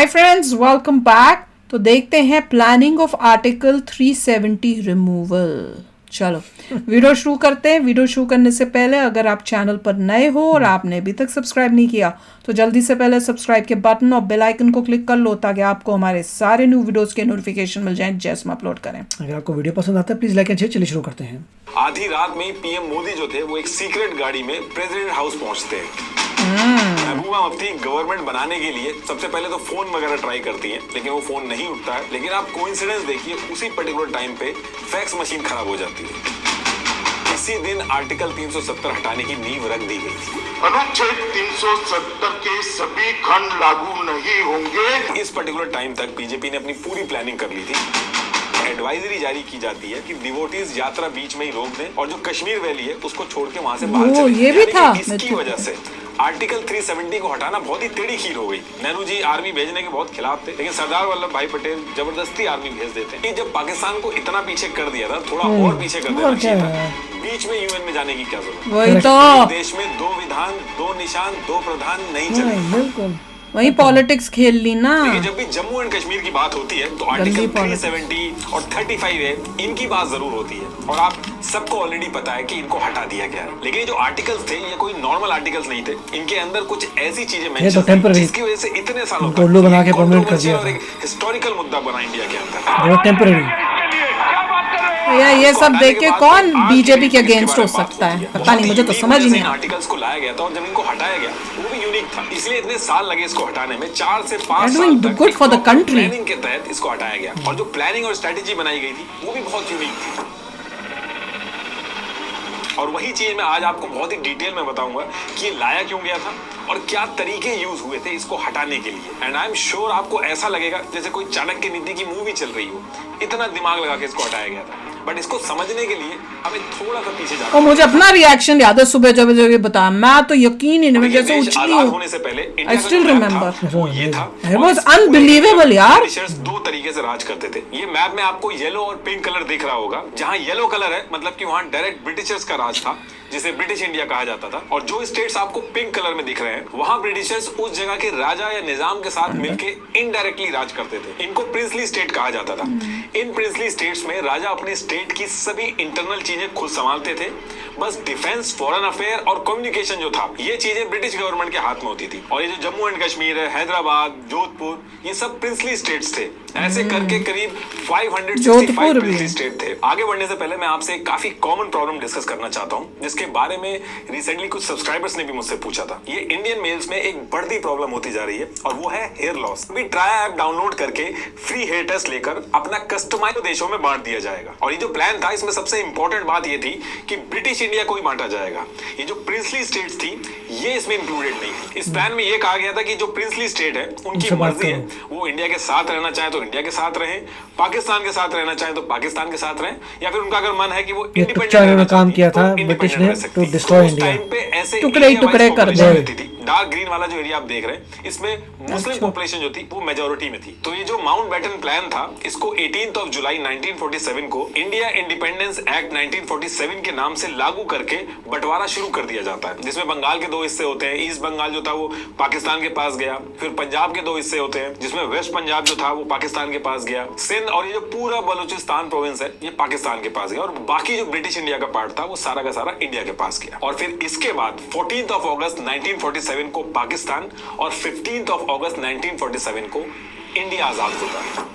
Hi friends, welcome back. तो देखते हैं प्लानिंग ऑफ आर्टिकल 370 रिमूवल। चलो वीडियो शुरू करते हैं। वीडियो शुरू करने से पहले अगर आप चैनल पर नए हो और आपने अभी तक सब्सक्राइब नहीं किया तो जल्दी से पहले सब्सक्राइब के बटन और बेल आइकन को क्लिक कर लो ताकि आपको हमारे सारे न्यू वीडियोस के नोटिफिकेशन मिल जाएं जैसे हम अपलोड करें। अगर आपको वीडियो पसंद आता है प्लीज लाइक एंड शेयर। चलिए शुरू करते हैं। आधी रात में पीएम मोदी जो थे वो एक सीक्रेट गाड़ी में प्रेसिडेंट हाउस पहुंचते हैं। महबूबा मुफ्ती गवर्नमेंट बनाने के लिए सबसे पहले तो फोन वगैरह ट्राई करती हैं, लेकिन वो फोन नहीं उठता है। लेकिन आप कोइंसिडेंस देखिए, उसी पर्टिकुलर टाइम पे फैक्स मशीन खराब हो जाती है। इसी दिन आर्टिकल 370 हटाने की नींव रख दी गई थी। अनुच्छेद 370 के सभी खंड लागू नहीं होंगे। इस पर्टिकुलर टाइम तक बीजेपी ने अपनी पूरी प्लानिंग कर ली थी। एडवाइजरी जारी की जाती है कि डिवोटीज यात्रा बीच में ही रोक दें और जो कश्मीर वैली है उसको छोड़ के वहां से बाहर चले। ये भी था। इसकी वजह से आर्टिकल 370 को हटाना बहुत ही टेढ़ी खीर हो गई। नेहरू जी आर्मी भेजने के बहुत खिलाफ थे, लेकिन सरदार वल्लभ भाई पटेल जबरदस्ती आर्मी भेज देते हैं। जब पाकिस्तान को इतना पीछे कर दिया था, थोड़ा और पीछे कर देना चाहिए था। बीच में यूएन में जाने की क्या जरूरत? वही तो देश में दो विधान, दो निशान, दो प्रधान नहीं चले। बिल्कुल वही पॉलिटिक्स खेल ली ना। लेकिन जब भी जम्मू एंड कश्मीर की बात होती है तो आर्टिकल 370 और 35A इनकी बात जरूर होती है, और आप सबको ऑलरेडी पता है कि इनको हटा दिया गया है। लेकिन जो आर्टिकल्स थे ये कोई नॉर्मल आर्टिकल्स नहीं थे। इनके अंदर कुछ ऐसी चीजें मेंशन थी जिसकी वजह से इतने सालों तक बना के परमानेंट कर दिया और एक हिस्टोरिकल मुद्दा बना इंडिया के अंदर। बहुत टेम्परेरी। ये सब देख के कौन बीजेपी के अगेंस्ट हो सकता है? पता नहीं, मुझे तो समझ ही नहीं। आर्टिकल्स को लाया गया था और जब इनको हटाया गया वो भी यूनिक था, इसलिए इतने साल लगे इसको हटाने में। 4 से 5 साल तक good for the country planning के तहत इसको हटाया गया, और जो प्लानिंग और स्ट्रेटेजी बनाई गई थी वो भी बहुत यूनिक थी। और वही चीज मैं आज आपको बहुत ही डिटेल में बताऊंगा कि ये लाया क्यों गया था और क्या तरीके यूज हुए थे इसको हटाने के लिए। एंड आई एम श्योर आपको ऐसा लगेगा जैसे कोई चाणक्य नीति की मूवी चल रही हो, इतना दिमाग लगा के इसको हटाया गया था। बट इसको समझने के लिए हमें थोड़ा सा पीछे जाना। और मुझे अपना रिएक्शन याद है सुबह जब ये बताया, मैं तो यकीन ही नहीं, जैसे उछली हूं। होने से पहले आई स्टिल रिमेंबर वो ये था, इट वाज अनबिलीवेबल यार। ब्रिटिशर्स दो तरीके से राज करते थे। ये मैप में आपको येलो और पिंक कलर दिख रहा होगा। जहां येलो कलर है मतलब कि वहां डायरेक्ट ब्रिटिशर्स का राज था, जिसे ब्रिटिश इंडिया कहा जाता था। और जो स्टेट्स आपको पिंक कलर में दिख रहे हैं वहां ब्रिटिशर्स उस जगह के राजा या निजाम के साथ मिलकर इनडायरेक्टली राज करते थे। इनको प्रिंसली स्टेट कहा जाता था। इन प्रिंसली स्टेट्स में राजा अपने स्टेट की सभी इंटरनल चीजें खुद संभालते थे। बस डिफेंस, फॉरेन अफेयर और कम्युनिकेशन जो था ये चीजें ब्रिटिश गवर्नमेंट के हाथ में होती थी। और ये जो जम्मू एंड कश्मीर है, हैदराबाद, जोधपुर, ये सब प्रिंसली स्टेट्स थे। ऐसे करके करीब 565 प्रिंसली स्टेट थे। आगे बढ़ने से पहले मैं आपसे एक काफी कॉमन प्रॉब्लम डिस्कस करना चाहता हूँ, जिसके बारे में रिसेंटली कुछ सब्सक्राइबर्स ने भी मुझसे पूछा था। ये इंडियन मेल्स में एक बढ़ती प्रॉब्लम होती जा रही है और वो है हेयर लॉस। अभी ट्राई ऐप डाउनलोड करके फ्री हेयर टेस्ट लेकर अपना कस्टमाइज देशों में बांट दिया जाएगा। और ये जो प्लान था इसमें सबसे इंपॉर्टेंट बात ये थी कि ब्रिटिश इंडिया को ही बांटा जाएगा। ये जो प्रिंसली स्टेट्स थी ये इसमें इंक्लूडेड नहीं थी। इस प्लान में ये कहा गया था कि जो प्रिंसली स्टेट है उनकी मर्जी है, वो इंडिया के साथ रहना चाहे तो इंडिया के साथ रहे, पाकिस्तान के साथ रहना चाहे तो पाकिस्तान के साथ रहे, या फिर उनका अगर मन है कि वो इंडिपेंडेंट काम किया था ब्रिटिश ने टू डिस्ट्रॉय इंडिया, टुकड़े कर दिए। डार्क ग्रीन वाला जो एरिया आप देख रहे हैं इसमें मुस्लिम पॉपुलेशन जो थी वो मेजॉरिटी में थी। तो ये जो माउंटबेटन प्लान था इसको 18 जुलाई 1947 को इंडिया इंडिपेंडेंस एक्ट 1947 के नाम से लागू करके बंटवारा शुरू कर दिया जाता है, जिसमें बंगाल के 2 हिस्से होते हैं। ईस्ट बंगाल जो था वो पाकिस्तान के पास गया, फिर पंजाब के 2 हिस्से होते हैं जिसमें वेस्ट पंजाब जो था वो पाकिस्तान के पास गया, सिंध और ये जो पूरा बलूचिस्तान प्रोविंस है ये पाकिस्तान के पास गया, और बाकी जो ब्रिटिश इंडिया का पार्ट था वो सारा का सारा इंडिया के पास गया। और फिर इसके बाद 14 अगस्त 1947 को पाकिस्तान और 15 अगस्त 1947 को इंडिया आजाद होता है।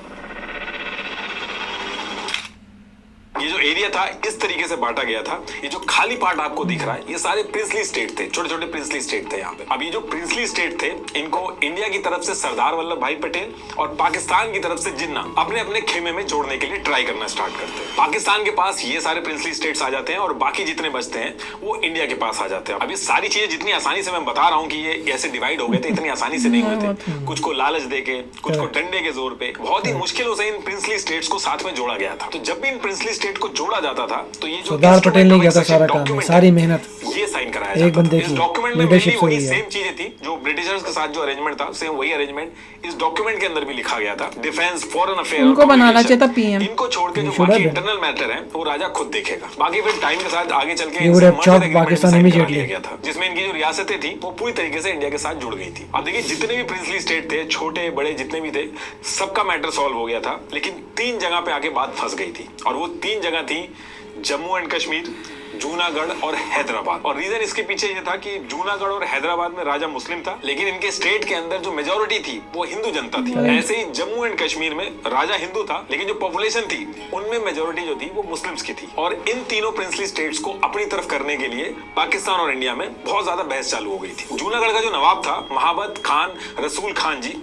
ये जो एरिया था इस तरीके से बांटा गया था। ये जो खाली पार्ट आपको दिख रहा है ये सारे प्रिंसली स्टेट थे, छोटे छोटे प्रिंसली स्टेट थे यहाँ पे। अब ये जो प्रिंसली स्टेट थे इनको इंडिया की तरफ से सरदार वल्लभ भाई पटेल और पाकिस्तान की तरफ से जिन्ना अपने अपने खेमे में जोड़ने के लिए ट्राई करना स्टार्ट करते हैं। पाकिस्तान के पास ये सारे प्रिंसली स्टेट्स आ जाते हैं और बाकी जितने बचते हैं वो इंडिया के पास आ जाते हैं। अब ये सारी चीजें जितनी आसानी से मैं बता रहा हूँ कि ये ऐसे डिवाइड हो गए थे, इतनी आसानी से नहीं हुए थे। कुछ को लालच देके, कुछ को डंडे के जोर पे, बहुत ही मुश्किलों से इन प्रिंसली स्टेट्स को साथ में जोड़ा गया था। तो जब भी इन प्रिंसली स्टेट को जोड़ा जाता था तो ये जो सरदार पटेल ने किया था सारा काम, document सारी है, मेहनत ये साइन कराया एक जाता बंदे था। इस की डॉक्यूमेंट में लीडरशिप mainly से वही हुई है। सेम चीजें थी जो ब्रिटिशर्स के साथ जो अरेंजमेंट था, सेम वही अरेंजमेंट इस डॉक्यूमेंट के अंदर भी लिखा गया था। डिफेंस, फॉरेन अफेयर, उनको बनाना चाहिए था PM। इनको छोड़ के जो should बाकी have been। इंटरनल मैटर है वो राजा खुद देखेगा। बाकी फिर टाइम के साथ आगे चल के He would इनसे have merger chopped agreement Pakistan sign करा immediately। लिया गया था, जिसमें इनकी जो रियासतें थी वो पूरी तरीके से इंडिया के साथ जुड़ गई थी। अब देखिए जितने भी प्रिंसली स्टेट थे, छोटे बड़े जितने भी थे, सबका मैटर सॉल्व हो गया था, लेकिन 3 जगह पे आके बात फंस गई थी और वो 3 जगह थी जम्मू एंड कश्मीर, जूनागढ़ और हैदराबाद। और रीजन इसके पीछे ये था कि जूनागढ़ और हैदराबाद में राजा मुस्लिम था, लेकिन इनके स्टेट के अंदर जो मेजोरिटी थी वो हिंदू जनता थी। ऐसे ही जम्मू एंड कश्मीर में राजा हिंदू था, लेकिन जो पॉपुलेशन थी उनमें मेजोरिटी जो थी वो मुस्लिम्स की थी। और इन तीनों प्रिंसली स्टेट्स को अपनी तरफ करने के लिए पाकिस्तान और इंडिया में बहुत ज्यादा बहस चालू हो गई थी। जूनागढ़ का जो नवाब था महाबत खान रसूल खान जी,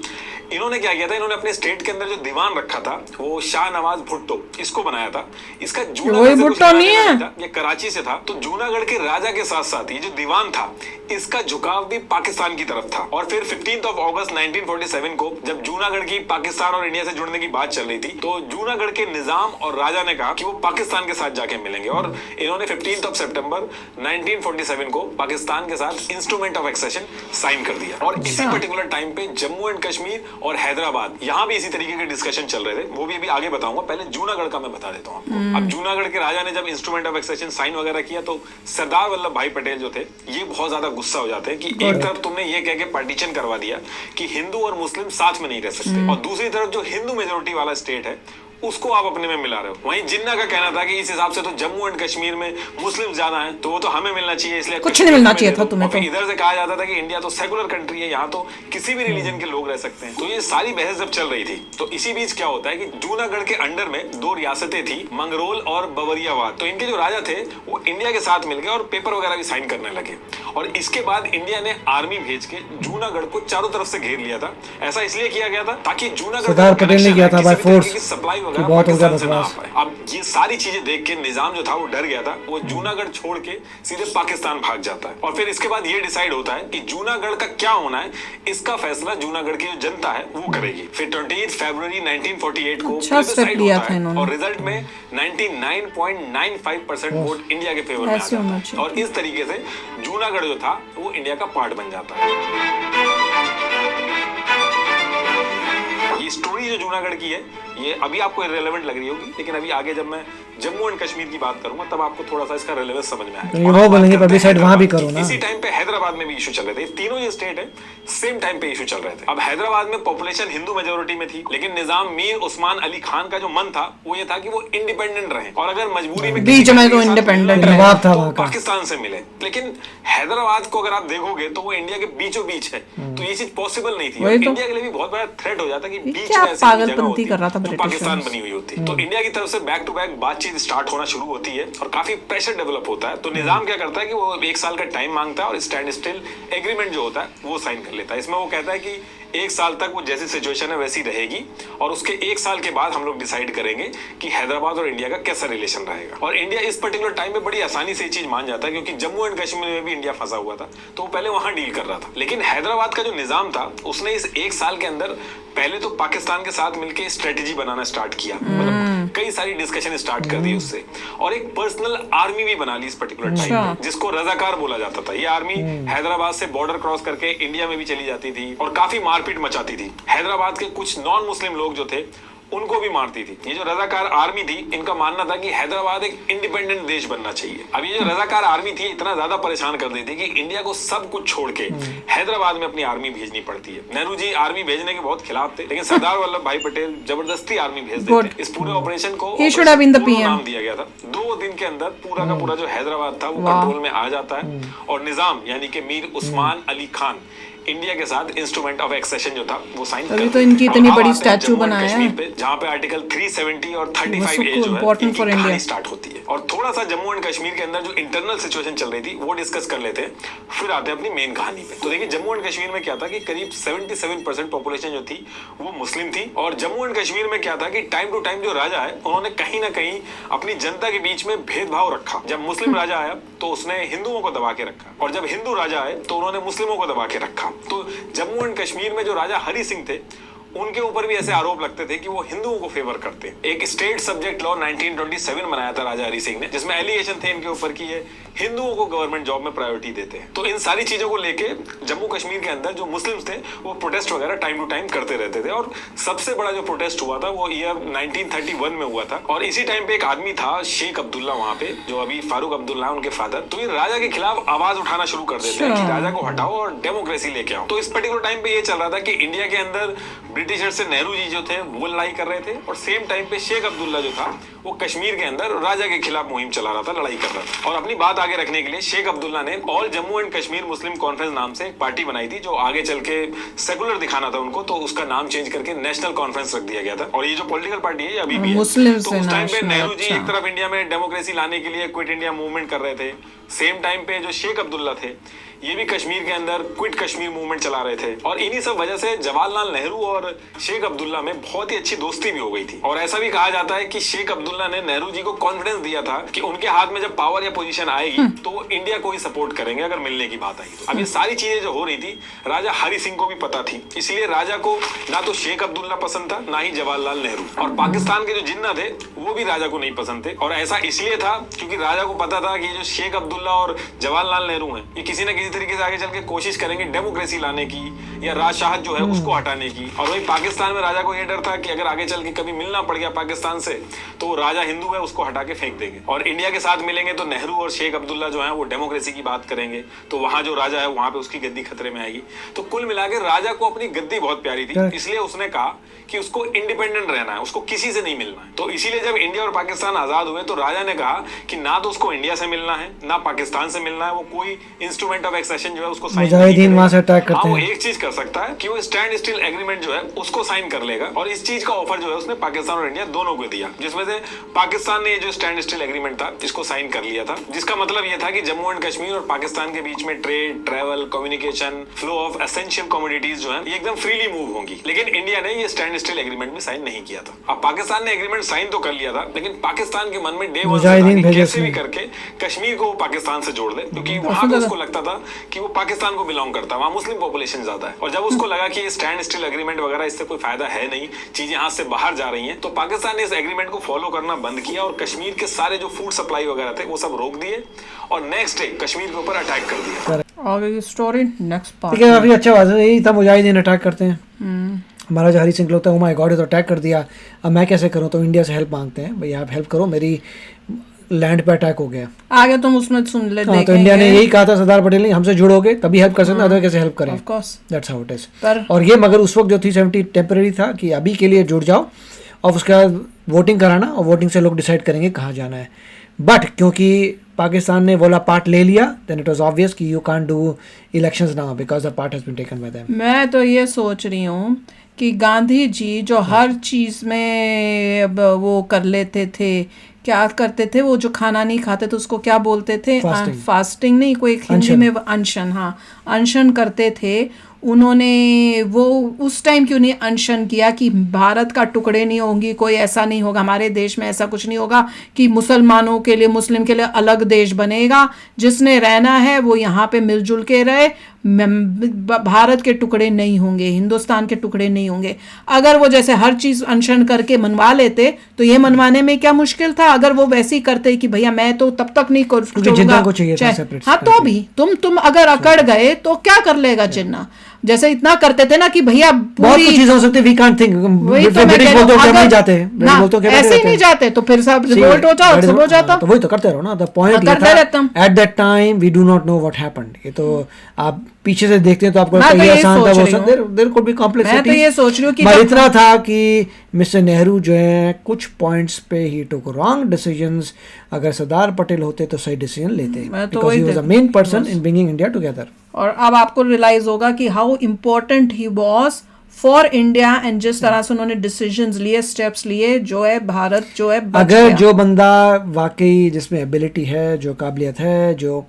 इन्होंने क्या किया था, इन्होंने अपने स्टेट के अंदर जो दीवान रखा था वो शाह नवाज भुट्टो, इसको बनाया था। इसका जूनागढ़ से कुछ भुट्टो लेना नहीं देना है। था, ये कराची से था। तो जूनागढ़ के राजा के साथ साथ ये जो दीवान था इसका झुकाव भी पाकिस्तान की तरफ था। और फिर 15 अगस्त 1947 को जब जूनागढ़ की पाकिस्तान और इंडिया से जुड़ने की बात चल रही थी, तो जूनागढ़ के निजाम और राजा ने कहा कि वो पाकिस्तान के साथ जाके मिलेंगे और इन्होंने 15 सितंबर 1947 को पाकिस्तान के साथ इंस्ट्रूमेंट ऑफ एक्सेशन साइन कर दिया। और इसी पर्टिकुलर टाइम पे जम्मू एंड कश्मीर और हैदराबाद, यहाँ भी इसी तरीके के डिस्कशन चल रहे थे, वो भी अभी आगे बताऊंगा। पहले जूनागढ़ का मैं बता देता हूँ आपको। अब जूनागढ़ के राजा ने जब इंस्ट्रूमेंट ऑफ एक्सेशन साइन वगैरह किया तो सरदार वल्लभ भाई पटेल जो थे ये बहुत ज्यादा गुस्सा हो जाते हैं कि एक तरफ तुमने ये कह के पार्टीशन करवा दिया कि हिंदू और मुस्लिम साथ में नहीं रह सकते, और दूसरी तरफ जो हिंदू मेजोरिटी वाला स्टेट है उसको आप अपने में मिला रहे हो। वहीं जिन्ना का कहना था कि इस हिसाब से तो जम्मू एंड कश्मीर में मुस्लिम ज्यादा हैं, तो वो तो हमें मिलना चाहिए, इसलिए कुछ नहीं मिलना चाहिए था तुम्हें। तो इधर से कहा जाता था कि इंडिया तो सेकुलर कंट्री है, यहाँ तो किसी भी रिलीजन के लोग रह सकते हैं। तो ये सारी बहस जब चल रही थी तो इसी बीच क्या होता है कि जूनागढ़ के अंडर में 2 रियासतें थी, मंगरोल और बवरियावाद। तो इनके जो राजा थे वो इंडिया के साथ मिल गए और पेपर वगैरह भी साइन करने लगे। और इसके बाद इंडिया ने आर्मी भेज के जूनागढ़ को चारों तरफ से घेर लिया था। ऐसा इसलिए किया गया था ताकि जूनागढ़ सरदार पटेल ने किया था बाय फोर्स सप्लाई कि वगैरह बहुत हो गया पाकिस्तान से ना आ बकवास। पाए। अब ये सारी चीजें देख के निजाम जो था वो डर गया था, वो जूनागढ़ छोड़ के सीधे पाकिस्तान भाग जाता है। और फिर इसके बाद ये डिसाइड होता है कि जूनागढ़ का क्या होना है, इसका फैसला जूनागढ़ की जो जनता है वो करेगी। फिर 28 फरवरी 1948 को अच्छा स्टेप decide लिया होता था है इन्होंने। और रिजल्ट में 99.95% वोट इंडिया के फेवर में आ ऐसे होना जाता है। चाहिए। और इस तरीके से जूनागढ़ जो था वो इंडिया का पार्ट बन जाता है। ये स्टोरी जो जूनागढ़ की है ये अभी आपको इररिलेवेंट लग रही होगी, लेकिन अभी आगे जब मैं जम्मू एंड कश्मीर की बात करूंगा तब आपको थोड़ा सा इसका रेलेवेंस समझ में आएगा। ये वो बोलेंगे पब्लिसाइड वहां भी करो ना। इसी टाइम पे हैदराबाद में भी इशू चल रहे थे, तीनों ये स्टेट है सेम टाइम पे इशू चल रहे थे। अब हैदराबाद में पॉपुलेशन हिंदू मेजोरिटी में थी, लेकिन निजाम मीर उस्मान अली खान का जो मन था वो ये था कि वो इंडिपेंडेंट रहे और अगर मजबूरी में बीच में तो इंडिपेंडेंट रहे। नवाब था तो वहाँ का। पाकिस्तान से मिले। लेकिन हैदराबाद को अगर आप देखोगे तो वो इंडिया के बीचों बीच है, तो ये चीज पॉसिबल नहीं थी। वही तो। इंडिया के लिए भी बहुत बड़ा थ्रेट हो जाता कि बीच क्या में ऐसी जगह पागलपंती होती कर रहा था जो ब्रिटिशर्स। पाकिस्तान बनी हुई होती। तो इंडिया की तरफ से बैक टू बैक बातचीत स्टार्ट होना शुरू होती है और काफी प्रेशर डेवलप होता है। तो निजाम क्या करता है कि वो 1 साल का टाइम मांगता है और स्टैंड स्टिल एग्रीमेंट जो होता है वो साइन कर लेता है। इसमें वो कहता है कि 1 साल तक वो जैसी सिचुएशन है वैसी रहेगी और उसके 1 साल के बाद हम लोग डिसाइड करेंगे कि हैदराबाद और इंडिया का कैसा रिलेशन रहेगा। और इंडिया इस पर्टिकुलर टाइम में बड़ी आसानी से ये चीज मान जाता है, क्योंकि जम्मू एंड कश्मीर में भी इंडिया फंसा हुआ था तो वो पहले वहां डील कर रहा था। लेकिन हैदराबाद का जो निजाम था उसने इस 1 साल के अंदर पहले तो पाकिस्तान के साथ मिलकर स्ट्रेटेजी बनाना स्टार्ट किया, मतलब कई सारी डिस्कशन स्टार्ट कर दी उससे, और एक पर्सनल आर्मी भी बना ली इस पर्टिकुलर टाइम में, जिसको रजाकार बोला जाता था। ये आर्मी हैदराबाद से बॉर्डर क्रॉस करके इंडिया में भी चली जाती थी और काफी मारपीट मचाती थी। हैदराबाद के कुछ नॉन मुस्लिम लोग जो थे उनको भी मारती थी। ये जो रजाकार आर्मी थी इनका मानना था कि हैदराबाद एक इंडिपेंडेंट देश बनना चाहिए। अब ये जो रजाकार आर्मी थी इतना ज्यादा परेशान कर देती कि इंडिया को सब कुछ छोड़ के हैदराबाद में अपनी आर्मी भेजनी पड़ती है। नेहरू जी आर्मी भेजने के बहुत खिलाफ थे, लेकिन सरदार वल्लभ भाई पटेल जबरदस्ती आर्मी भेज देते। इस पूरे ऑपरेशन को He should have been the PM। नाम दिया गया था। 2 दिन के अंदर पूरा का पूरा जो हैदराबाद था वो कंट्रोल में आ जाता है और निजाम यानी कि मीर उस्मान अली खान इंडिया के साथ इंस्ट्रूमेंट ऑफ एक्सेशन जो था वो साइन कर तभी तो इनकी इतनी बड़ी स्टैचू बनाया है, जहां पे आर्टिकल 370 और 35 ए जो है important for India। स्टार्ट होती है। और थोड़ा सा जम्मू एंड कश्मीर के अंदर जो इंटरनल सिचुएशन चल रही थी वो डिस्कस कर लेते हैं, फिर आते हैं अपनी मेन कहानी पे। तो देखिए जम्मू एंड कश्मीर में क्या था कि करीब 77% पॉपुलेशन जो थी वो मुस्लिम थी। और जम्मू एंड कश्मीर में क्या था कि टाइम टू टाइम जो राजा है उन्होंने कहीं ना कहीं अपनी जनता के बीच में भेदभाव रखा। जब मुस्लिम राजा आया तो उसने हिंदुओं को दबा के रखा, और जब हिंदू राजा आए तो उन्होंने मुस्लिमों को दबा के रखा। तो जम्मू एंड कश्मीर में जो राजा हरि सिंह थे उनके ऊपर भी ऐसे आरोप लगते थे कि वो हिंदुओं को फेवर करते हैं। एक स्टेट सब्जेक्ट लॉ 1927 बनाया था राजा हरि सिंह ने, जिसमें एलिगेशन थे इनके ऊपर कि ये हिंदुओं को गवर्नमेंट जॉब में प्रायोरिटी देते हैं। तो इन सारी चीजों को लेके जम्मू कश्मीर के अंदर जो मुस्लिम्स थे वो प्रोटेस्ट वगैरह टाइम टू टाइम करते रहते थे, और सबसे बड़ा जो प्रोटेस्ट हुआ था वो ईयर 1931 में हुआ था। और इसी टाइम पे एक आदमी था शेख अब्दुल्ला वहां पे, जो अभी फारूक अब्दुल्ला उनके फादर, तो ये राजा के खिलाफ आवाज उठाना शुरू कर देते हैं कि राजा को हटाओ और डेमोक्रेसी लेके आओ। तो इस पर्टिकुलर टाइम पे ये चल रहा था कि इंडिया के अंदर ब्रिटिशर से नेहरू जी जो थे वो लड़ाई कर रहे थे, और सेम टाइम पे शेख अब्दुल्ला जो था वो कश्मीर के अंदर राजा के खिलाफ मुहिम चला रहा था, लड़ाई कर रहा था। और अपनी बात आगे रखने के लिए शेख अब्दुल्ला ने all Jammu and Kashmir Muslim conference नाम से एक पार्टी बनाई थी, जो आगे चल के सेकुलर दिखाना था उनको, तो उसका नाम चेंज करके नेशनल कॉन्फ्रेंस रख दिया गया था। और ये जो पॉलिटिकल पार्टी है ये अभी भी है। मुस्लिम तो से उस टाइम पे national, नेहरू जी अच्छा। एक तरफ इंडिया में डेमोक्रेसी लाने के लिए क्विट इंडिया मूवमेंट कर रहे थे, सेम टाइम पे जो शेख अब्दुल्ला थे ये भी कश्मीर के अंदर क्विट कश्मीर मूवमेंट चला रहे थे। और इन्हीं सब वजह से जवाहरलाल नेहरू और शेख अब्दुल्ला में बहुत ही अच्छी दोस्ती भी हो गई थी। और ऐसा भी कहा जाता है कि शेख अब्दुल्ला ने नेहरू जी को कॉन्फिडेंस दिया था कि उनके हाथ में जब पावर या पोजीशन आएगी तो वो इंडिया को ही सपोर्ट करेंगे अगर मिलने की बात आई तो। अब ये सारी चीजें जो हो रही थी राजा हरि सिंह को भी पता थी, इसलिए राजा को ना तो शेख अब्दुल्ला पसंद था ना ही जवाहरलाल नेहरू। और पाकिस्तान के जो जिन्ना थे वो भी राजा को नहीं पसंद थे, और ऐसा इसलिए था क्योंकि राजा को पता था कि जो शेख अब्दुल्ला और जवाहरलाल नेहरू हैं ये किसी न किसी तरीके से आगे चल के कोशिश करेंगे डेमोक्रेसी लाने की या राजशाह जो है उसको हटाने की। और वही पाकिस्तान में राजा को ये डर था कि अगर आगे चल के कभी मिलना पड़ गया पाकिस्तान से तो वो राजा हिंदू है उसको हटा के फेंक देंगे, और इंडिया के साथ मिलेंगे तो नेहरू और शेख अब्दुल्ला जो है वो डेमोक्रेसी की बात करेंगे, तो वहां जो राजा है वहां पे उसकी गद्दी खतरे में आएगी। तो कुल मिला के राजा को अपनी गद्दी बहुत प्यारी थी, इसलिए उसने कहा कि उसको इंडिपेंडेंट रहना है, उसको किसी से नहीं मिलना है। तो इसीलिए जब इंडिया और पाकिस्तान आजाद हुए तो राजा ने कहा कि ना तो उसको इंडिया से मिलना है ना पाकिस्तान से मिलना है, वो कोई इंस्ट्रूमेंट ऑफ एक्सेशन जो है उसको मुजाहिदीन वहां से अटैक करते वो हैं। एक चीज कर सकता है कि वो स्टैंड स्टिल एग्रीमेंट जो है उसको साइन कर लेगा, और इस चीज का ऑफर जो है उसने पाकिस्तान और इंडिया दोनों को दिया, जिसमें से पाकिस्तान ने जो स्टैंड स्टिल एग्रीमेंट था इसको साइन कर लिया था, जिसका मतलब ये था कि जम्मू एंड कश्मीर और पाकिस्तान के बीच में trade, travel, communication, flow of essential commodities जो है ये एकदम फ्रीली मूव होंगी। लेकिन इंडिया ने ये स्टैंड स्टिल एग्रीमेंट में साइन नहीं किया था। अब पाकिस्तान ने एग्रीमेंट साइन तो कर लिया था, लेकिन पाकिस्तान के मन में डे वन से कैसे भी करके कश्मीर को पाकिस्तान से जोड़ दे, क्योंकि वहां पे उसको लगता था कि वो पाकिस्तान को बिलोंग करता है, वहां मुस्लिम पॉपुलेशन ज्यादा है। और जब उसको लगा कि ये स्टैंड स्टिल एग्रीमेंट वगैरह इससे कोई फायदा है नहीं, चीजें हाथ से बाहर जा रही हैं, तो पाकिस्तान ने इस एग्रीमेंट को फॉलो करना बंद किया और कश्मीर के सारे जो फूड सप्लाई वगैरह थे वो सब रोक दिए, और नेक्स्ट डे कश्मीर के ऊपर अटैक कर दिया। आगे स्टोरी नेक्स्ट पार्ट। ठीक है, काफी अच्छा बात है। यही था, मुजाहिदीन अटैक करते हैं, महाराजा हरि सिंह लोग, ओ माय गॉड, ये तो अटैक कर दिया, अब मैं कैसे करूं? तो इंडिया से हेल्प मांगते हैं, भाई आप हेल्प करो, मेरी लैंड पे अटैक हो गया। आगे तुम उसमें सुन ले। हाँ, तो इंडिया ने यही कहा था सरदार पटेल ने, हमसे जुड़ोगे तभी हेल्प कर सकते हैं, अदर कैसे हेल्प करें? Of course that's how it is. पर और ये मगर उस वक्त जो 370 टेम्परेरी था कि अभी के लिए जुड़ जाओ, और उसके बाद वोटिंग कराना, और वोटिंग से लोग डिसाइड करेंगे कहाँ जाना है। बट क्योंकि पाकिस्तान ने वाला पार्ट ले लिया, देन इट वाज ऑब्वियस कि you can't do elections now because the part has been taken by them. मैं तो ये सोच रही हूँ कि गांधी जी जो हर चीज में अब वो कर लेते थे, क्या करते थे, वो जो खाना नहीं खाते थे उसको क्या बोलते थे? फास्टिंग नहीं, कोई हिंदी में अनशन, हाँ अनशन करते थे। उन्होंने वो उस टाइम क्यों नहीं अनशन किया कि भारत का टुकड़े नहीं होंगी, कोई ऐसा नहीं होगा, हमारे देश में ऐसा कुछ नहीं होगा कि मुसलमानों के लिए, मुस्लिम के लिए अलग देश बनेगा, जिसने रहना है वो यहाँ पे मिलजुल के रहे, भारत के टुकड़े नहीं होंगे, हिंदुस्तान के टुकड़े नहीं होंगे। अगर वो जैसे हर चीज अनशन करके मनवा लेते तो ये मनवाने में क्या मुश्किल था? अगर वो वैसे ही करते कि भैया मैं तो तब तक नहीं छोड़ूंगा, हाँ तो भी तुम अगर अकड़ गए तो क्या कर लेगा जिन्ना? जैसे इतना करते थे ना कि भैया पूरी चीज हो सकती है, वी कांट थिंक, नहीं जाते ऐसे ही नहीं जाते, तो फिर सब रिवोल्ट हो जाओ, सब हो जाता। तो वही तो करते रहो ना। द पॉइंट ये था at that time we do not know what happened. ये तो आप पीछे से देखते हैं तो आपको ये आसान था, वो सब देयर कुड बी कॉम्प्लेक्सिटी। मैं तो ये सोच रही हूं कि इतना था कि मिस्टर नेहरू जो है कुछ पॉइंट्स पे ही टुक रॉन्ग डिसीजंस। अगर सरदार पटेल होते तो सही डिसीजन लेते, because he was the main person in bringing India together. और अब आपको रियलाइज होगा कि how important he was for India, and जिस तरह से उन्होंने डिसीजंस लिए, स्टेप्स लिए, जो है भारत जो है अगर जो बंदा वाकई जिसमें एबिलिटी है, जो काबिलियत है, जो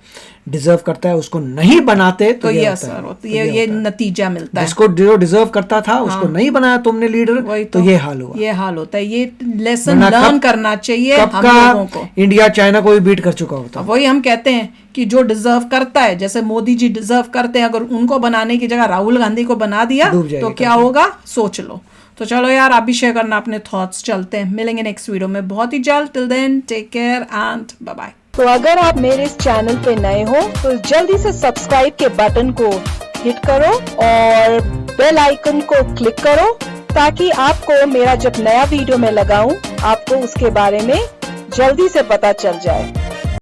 डिजर्व करता है, उसको नहीं बनाते तो ये असर होता है, ये नतीजा मिलता है। जिसको जो डिजर्व करता था उसको नहीं बनाया तुमने लीडर, तो ये हाल हुआ, ये हाल होता है। ये लेसन लर्न करना चाहिए हम लोगों को। इंडिया चाइना को भी बीट कर चुका होता। वही हम कहते हैं कि जो डिजर्व करता है, जैसे मोदी जी डिजर्व करते हैं, अगर उनको बनाने की जगह राहुल गांधी को बना दिया तो क्या होगा सोच लो। तो चलो यार, आप भी शेयर करना अपने थॉट्स। चलते हैं, मिलेंगे नेक्स्ट वीडियो में बहुत ही जल्द। Till then take care and bye bye. तो अगर आप मेरे इस चैनल पे नए हो तो जल्दी से सब्सक्राइब के बटन को हिट करो और बेल आइकन को क्लिक करो, ताकि आपको मेरा जब नया वीडियो मैं लगाऊं आपको उसके बारे में जल्दी से पता चल जाए।